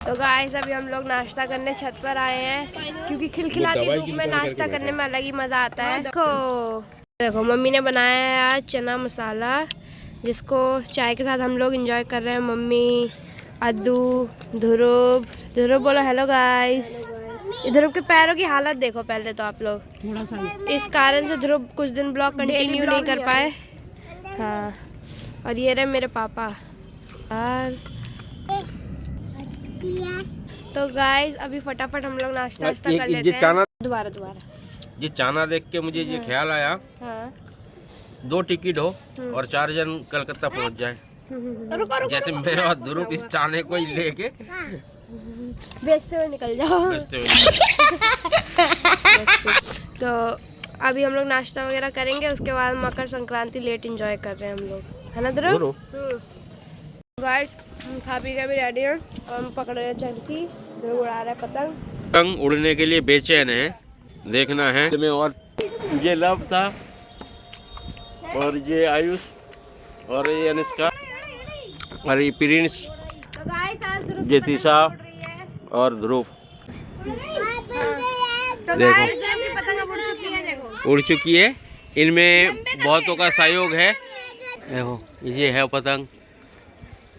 तो गाइस अभी हम लोग नाश्ता करने छत पर आए हैं क्योंकि खिलखिलाती धूप में नाश्ता करने में अलग ही मज़ा आता है। देखो देखो मम्मी ने बनाया है आज चना मसाला, जिसको चाय के साथ हम लोग एंजॉय कर रहे हैं। मम्मी, अद्दू, ध्रुव। ध्रुव बोलो हेलो गाइस। ध्रुव के पैरों की हालत देखो पहले तो आप लोग, थोड़ा सा इस कारण से ध्रुव कुछ दिन ब्लॉग कंटिन्यू नहीं कर पाए। हाँ, और ये रहे मेरे पापा। और तो गाइस अभी फटाफट हम लोग नाश्ता कर लेते हैं। दोबारा ये चाना देख के मुझे ये ख्याल आया, हाँ। 2 टिकट हो और 4 जन कलकत्ता पहुंच जाए। जैसे मैं और ध्रुव इस चाने को ही लेके बेचते हुए निकल जाओ। तो अभी हम लोग नाश्ता वगैरह करेंगे, उसके बाद मकर संक्रांति लेट एंजॉय कर रहे हैं हम लोग, है ना ध्रुव? गाइस हम खा पी के भी रेडी हैं और हम पकड़ रहे हैं चरखी। ध्रुव उड़ा रहा है पतंग। पतंग उड़ने के लिए बेचैन है, देखना है। और ये लव था और ये आयुष और ये अनुष्का और ये प्रिंस, ये तीसा और ध्रुव। देखो उड़ चुकी है। इनमें बहुतों का सहयोग है। देखो ये है पतंग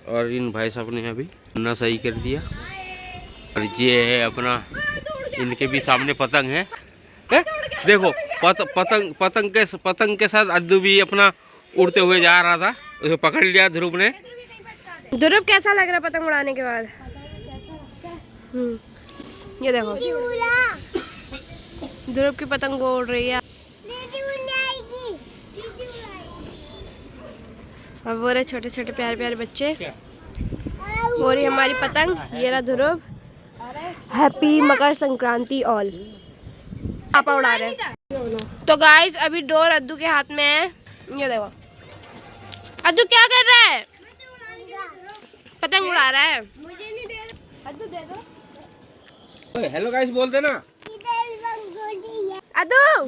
और इन भाई साहब ने अभी ना सही कर दिया। और ये है अपना, इनके भी सामने पतंग है। देखो पतंग के साथ अद्दू भी अपना उड़ते हुए जा रहा था, उसे पकड़ लिया ध्रुव ने। ध्रुव कैसा लग रहा है पतंग उड़ाने के बाद? ये देखो ध्रुव की पतंग उड़ रही है। और वो रहे छोटे छोटे प्यारे प्यारे बच्चे, वो रही हमारी पतंग। ये रहा ध्रुव। Happy Makar Sankranti all. पापा उड़ा रहे हैं। तो गाइस अभी डोर अद्दू के हाथ में है। ये देखो अद्दू क्या कर रहा है? पतंग उड़ा रहा है। मुझे नहीं दे अद्दू, दे दो। हेलो गाइस बोल देना अद्दू।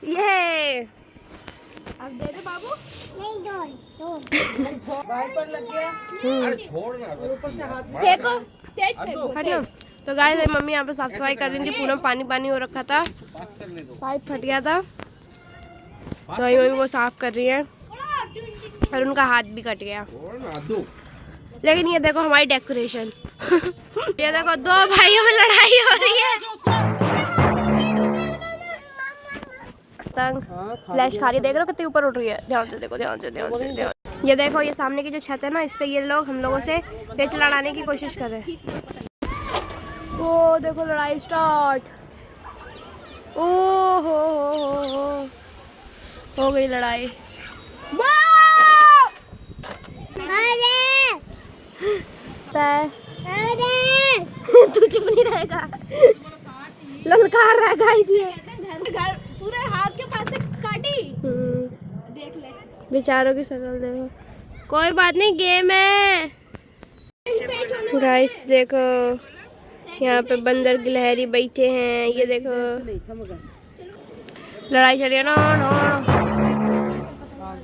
ये अब दे दो बाबू। नहीं दो पर लग गया। अरे छोड़ ना, ऊपर से हाथ फेंको, तेज फेंको। तो गाइस मम्मी यहाँ पे साफ सफाई कर रही थी, पूरा पानी हो रखा था, पाइप फट गया था, तो मम्मी वो साफ कर रही है और उनका हाथ भी कट गया। लेकिन ये देखो हमारी डेकोरेशन। ये देखो 2 भाइयों में लड़ाई हो रही है। पतंग फ्लैश खा रही है, देख रहे हो कितनी ऊपर उठ रही है। ध्यान से देखो, ध्यान से। ये देखो ये सामने की जो छत है ना, इस पे ये लोग हम लोगों से पेच लड़ाने की कोशिश कर रहे हैं। ओ देखो लड़ाई स्टार्ट। ओ हो गई लड़ाई। तू चुप नहीं रहेगा, ललकार रहा है गाइस। ये घर पूरे हाथ के पास से काटी। देख ले बेचारों की शक्ल देखो। कोई बात नहीं, गेम है। गाइस देखो यहाँ पे बंदर गिलहरी बैठे हैं। ये देखो लड़ाई चल रही है ना।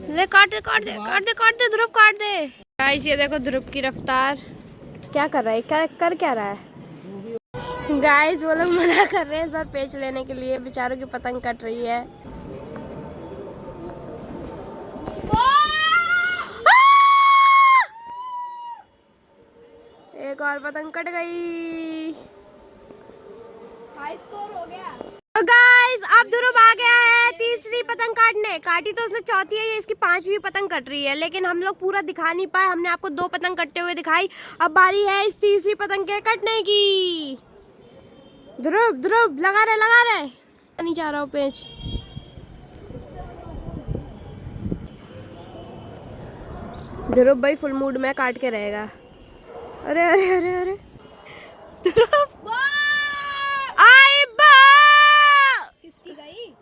ले काट दे ध्रुव, काट दे। गाइस ये देखो ध्रुव की रफ्तार, क्या कर रहा है, क्या रहा है। गाइस वो लोग मना कर रहे हैं सर पेच लेने के लिए, बेचारों की पतंग कट रही है। एक और पतंग कट गई। हाई स्कोर हो गया। तो गाइस अब ध्रुव आ गया है तीसरी पतंग काटने। काटी तो उसने चौथी है, ये इसकी 5वीं पतंग कट रही है, लेकिन हम लोग पूरा दिखा नहीं पाए। हमने आपको 2 पतंग कटते हुए दिखाई। अब बारी है इस तीसरी पतंग के कटने की। ध्रुव लगा रहे नहीं चाह रहा हूँ पेच। ध्रुव भाई फुल मूड में काट के रहेगा। अरे ध्रुव किसकी गई?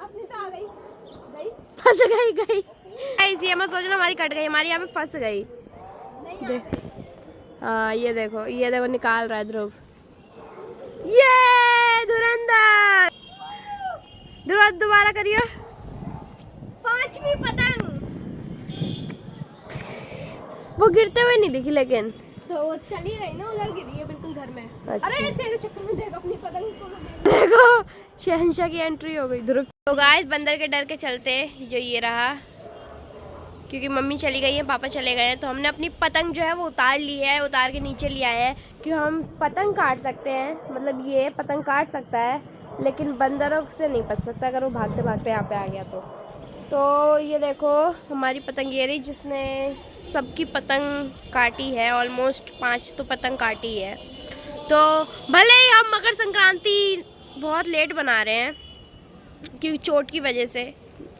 अपनी तो आ गई। फंस गई। ये मत सोचना हमारी कट गई, हमारी यहाँ पे फंस गई। देख हाँ ये देखो निकाल रहा है ध्रुव। ये धुरंधर। ध्रुव दोबारा करियो। 5वीं पतंग। वो गिरते हुए नहीं दिखी लेकिन तो वो चली गई ना, उधर गिरी है बिल्कुल घर में। अच्छा। अरे तेरे चक्कर में देख अपनी पतंग को। देखो शहंशाह की एंट्री हो गई ध्रुव। तो गाइस बंदर के डर के चलते जो ये रहा, क्योंकि मम्मी चली गई है, पापा चले गए हैं, तो हमने अपनी पतंग जो है वो उतार ली है, उतार के नीचे ले आए हैं कि हम पतंग काट सकते हैं। मतलब ये पतंग काट सकता है लेकिन बंदरों से नहीं बच सकता अगर वो भागते भागते यहाँ पे आ गया तो ये देखो हमारी पतंग ये रही, जिसने सबकी पतंग काटी है। ऑलमोस्ट 5 तो पतंग काटी है। तो भले ही हम मकर संक्रांति बहुत लेट बना रहे हैं क्योंकि चोट की वजह से,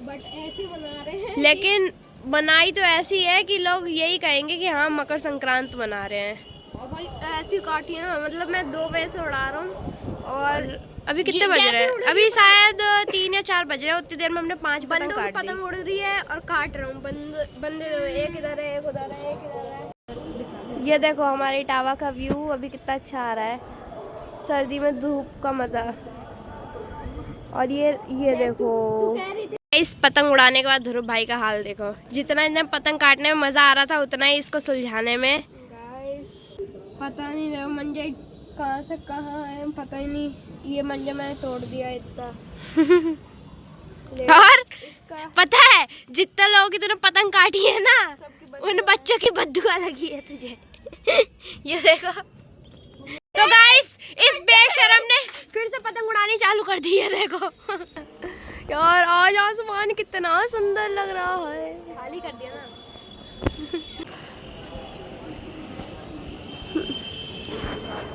बट ऐसे बना रहे हैं, लेकिन बनाई तो ऐसी है कि लोग यही कहेंगे कि हाँ मकर संक्रांत मना रहे हैं। और भाई ऐसी काटी है ना, मतलब मैं 2 बजे से उड़ा रहा हूँ और अभी कितने बज रहे हैं? अभी शायद 3 या 4 बज रहे हैं। उतनी देर में हमने 5 पतंग काट दी। पतंग उड़ रही है और काट रहा हूँ। बंदे एक इधर है, एक उधर है, एक इधर है। ये देखो हमारे इटावा का व्यू अभी कितना अच्छा आ रहा है, सर्दी में धूप का मजा। और ये देखो इस पतंग उड़ाने के बाद ध्रुव भाई का हाल देखो। जितना इन्हें पतंग काटने में मजा आ रहा था उतना ही इसको सुलझाने में। पता नहीं देखो मंजे कहाँ से कहाँ है, पता ही नहीं। ये मंजे मैंने तोड़ दिया इतना। और पता है जितना लोगों की तूने पतंग काटी है ना, उन बच्चों की बद्दुआ लगी है तुझे। ये देखो। तो गाइस इस बेशरम ने फिर से पतंग उड़ानी चालू कर दी है। देखो यार आज आसमान कितना सुंदर लग रहा है। खाली कर दिया ना।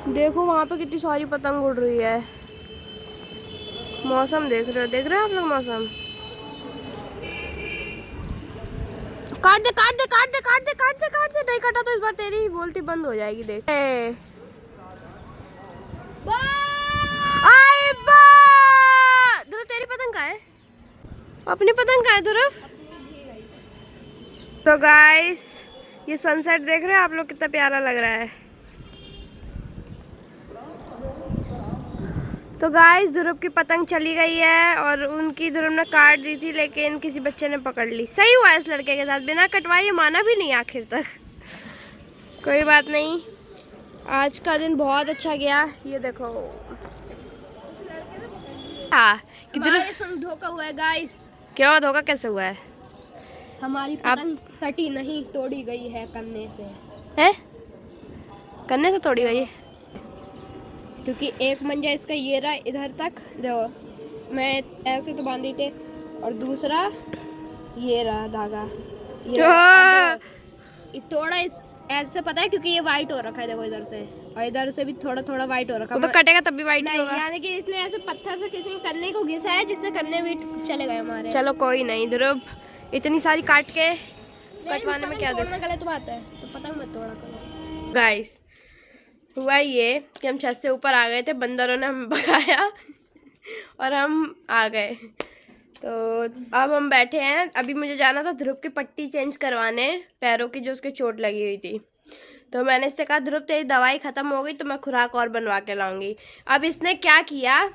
देखो वहाँ पे कितनी सारी पतंग उड़ रही है। मौसम देख रहे हो आप लोग? मौसम काट दे काट दे काट दे काट दे काट दे काट दे। नहीं काटा तो इस बार तेरी ही बोलती बंद हो जाएगी। देख ध्रुव तेरी पतंग कहाँ है? अपनी पतंग कहाँ है ध्रुव? तो गाइस ये सनसेट देख रहे हो आप लोग, कितना प्यारा लग रहा है। तो गाइस ध्रुव की पतंग चली गई है और उनकी ध्रुव ने काट दी थी, लेकिन किसी बच्चे ने पकड़ ली। सही हुआ इस लड़के के साथ, बिना कटवाए माना भी नहीं आखिर तक। कोई बात नहीं, आज का दिन बहुत अच्छा गया। ये देखो हाँ हमारे संग धोखा हुआ है गाइस। क्यों धोखा कैसे हुआ है? हमारी पतंग कटी नहीं, तोड़ी गई है कन्ने से। है कन्ने से तोड़ी गई है? क्योंकि एक मंजा इसका ये रहा इधर तक, देखो मैं ऐसे तो बांधी थे, और दूसरा ये रहा धागा, ये थोड़ा ऐसे पता है क्योंकि ये वाइट हो रखा है। देखो इधर से और इधर से भी थोड़ा थोड़ा वाइट हो रखा है। तो कटेगा तब भी वाइट नहीं होगा। यानी कि इसने ऐसे पत्थर से किसी कन्ने को घिसा है जिससे कन्ने भी चले गए हमारे। चलो कोई नहीं ध्रुव, इतनी सारी काट के कटवाने में क्या तोड़ना गलत बात है, तो पतंग मत तोड़ा करो। गाइस हुआ ये कि हम छत से ऊपर आ गए थे, बंदरों ने हमें भगाया और हम आ गए। तो अब हम बैठे हैं। अभी मुझे जाना था ध्रुव की पट्टी चेंज करवाने पैरों की, जो उसके चोट लगी हुई थी। तो मैंने इससे कहा ध्रुव तेरी दवाई ख़त्म हो गई तो मैं खुराक और बनवा के लाऊंगी। अब इसने क्या किया,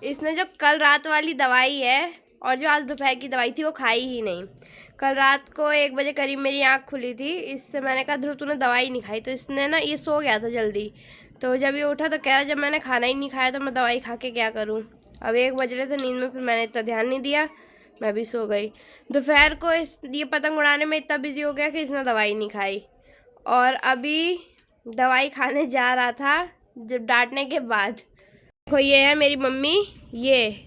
इसने जो कल रात वाली दवाई है और जो आज दोपहर की दवाई थी वो खाई ही नहीं। कल रात को 1 बजे करीब मेरी आँख खुली थी। इससे मैंने कहा ध्रुव तूने दवाई नहीं खाई, तो इसने ना ये सो गया था जल्दी। तो जब ये उठा तो कह रहा जब मैंने खाना ही नहीं खाया तो मैं दवाई खा के क्या करूँ। अब 1 बज रहे थे नींद में, फिर मैंने इतना ध्यान नहीं दिया, मैं भी सो गई। दोपहर को ये पतंग उड़ाने में इतना बिजी हो गया कि इसने दवाई नहीं खाई। और अभी दवाई खाने जा रहा था जब डांटने के बाद। देखो ये है मेरी मम्मी, ये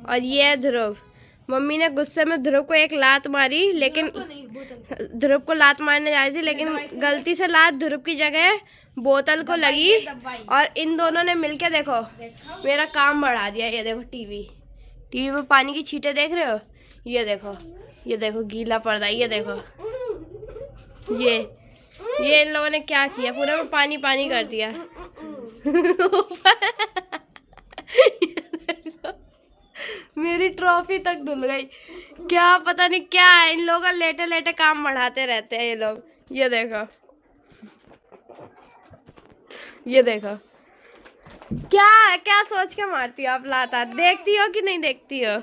और ये है ध्रुव। मम्मी ने गुस्से में ध्रुव को एक लात मारी, लेकिन ध्रुव को लात मारने जा रही थी लेकिन गलती से लात ध्रुव की जगह बोतल को लगी और इन दोनों ने मिलके देखो मेरा काम बढ़ा दिया। ये देखो टीवी पे पानी की छींटे देख रहे हो? ये देखो गीला पर्दा। ये देखो ये इन लोगों ने क्या किया, पूरा में पानी पानी कर दिया। मेरी ट्रॉफी तक धुल गई। क्या पता नहीं क्या है, इन लोगों का लेटे लेटे काम बढ़ाते रहते हैं ये लोग। ये देखो क्या सोच के मारती हो आप लाता? देखती हो कि नहीं देखती हो?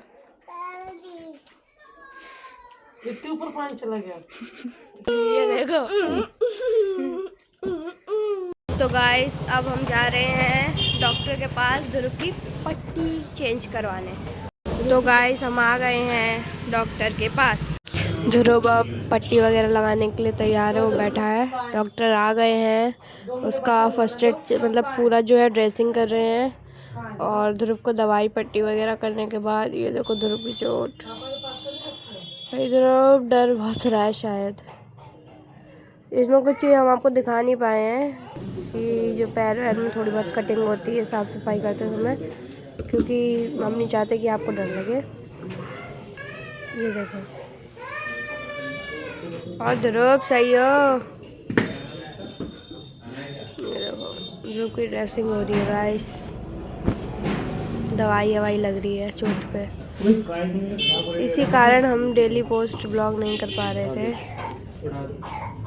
इतने ऊपर पानी चला गया। ये देखो। तो गाइस अब हम जा रहे हैं डॉक्टर के पास ध्रुव की पट्टी चेंज करवाने। तो गाइस हम आ गए हैं डॉक्टर के पास। ध्रुव अब पट्टी वगैरह लगाने के लिए तैयार है, वो बैठा है। डॉक्टर आ गए हैं, उसका फर्स्ट एड मतलब पूरा जो है ड्रेसिंग कर रहे हैं और ध्रुव को दवाई पट्टी वगैरह करने के बाद ये देखो ध्रुव की चोट। भाई ध्रुव डर बहुत रहा है शायद। इसमें कुछ हम आपको दिखा नहीं पाए हैं कि जो पैर वैर में थोड़ी बहुत कटिंग होती है साफ़ सफाई करते समय, क्योंकि हम नहीं चाहते कि आपको डर लगे। ये देखो। और ध्रुव सही हो। ये देखो ध्रुव की ड्रेसिंग हो रही है गाइस। दवाई ववाई लग रही है चोट पे। इसी कारण हम डेली पोस्ट ब्लॉग नहीं कर पा रहे थे।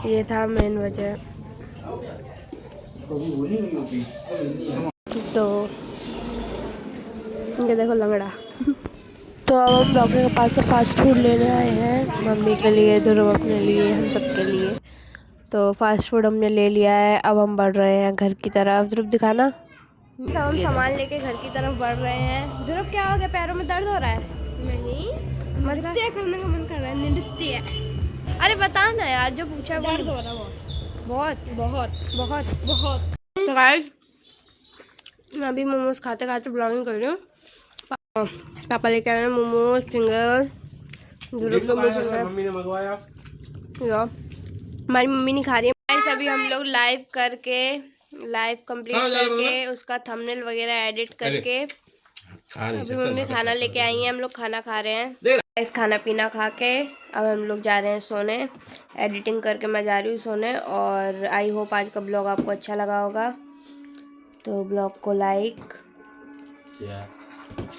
ये था मेन वजह। तो ये देखो लंगड़ा। तो अब हम डॉक्टर के पास से फास्ट फूड लेने आए हैं, मम्मी के लिए, ध्रुव अपने लिए, हम सबके लिए। तो फास्ट फूड हमने ले लिया है। अब हम बढ़ रहे हैं घर की तरफ। ध्रुव दिखाना। सब हम सामान लेके घर की तरफ बढ़ रहे हैं। ध्रुव क्या हो गया, पैरों में दर्द हो रहा है? नहीं, नृत्य करने का मन कर रहा है। नृत्य। अरे बता ना यार, जो पूछा है। दर्द हो रहा है बहुत बहुत बहुत बहुत। तो गाइस मैं अभी मोमोज खाते खाते ब्लॉगिंग कर रही हूँ। पापा लेके आए हैं मोमोज, फिंगर। मम्मी ने मंगवाया। हमारी मम्मी नहीं खा रही है। गाइस अभी हम लोग लाइव कंप्लीट करके उसका थंबनेल वगैरह एडिट करके अभी मम्मी खाना लेके आई है। हम लोग खाना खा रहे हैं। इस खाना पीना खा के अब हम लोग जा रहे हैं सोने। एडिटिंग करके मैं जा रही हूँ सोने। और आई होप आज का ब्लॉग आपको अच्छा लगा होगा। तो ब्लॉग को लाइक,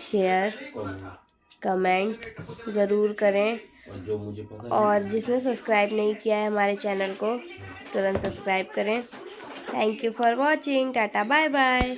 शेयर, कमेंट ज़रूर करें। और जिसने सब्सक्राइब नहीं किया है हमारे चैनल को तुरंत सब्सक्राइब करें। Thank you for watching. Tata bye bye.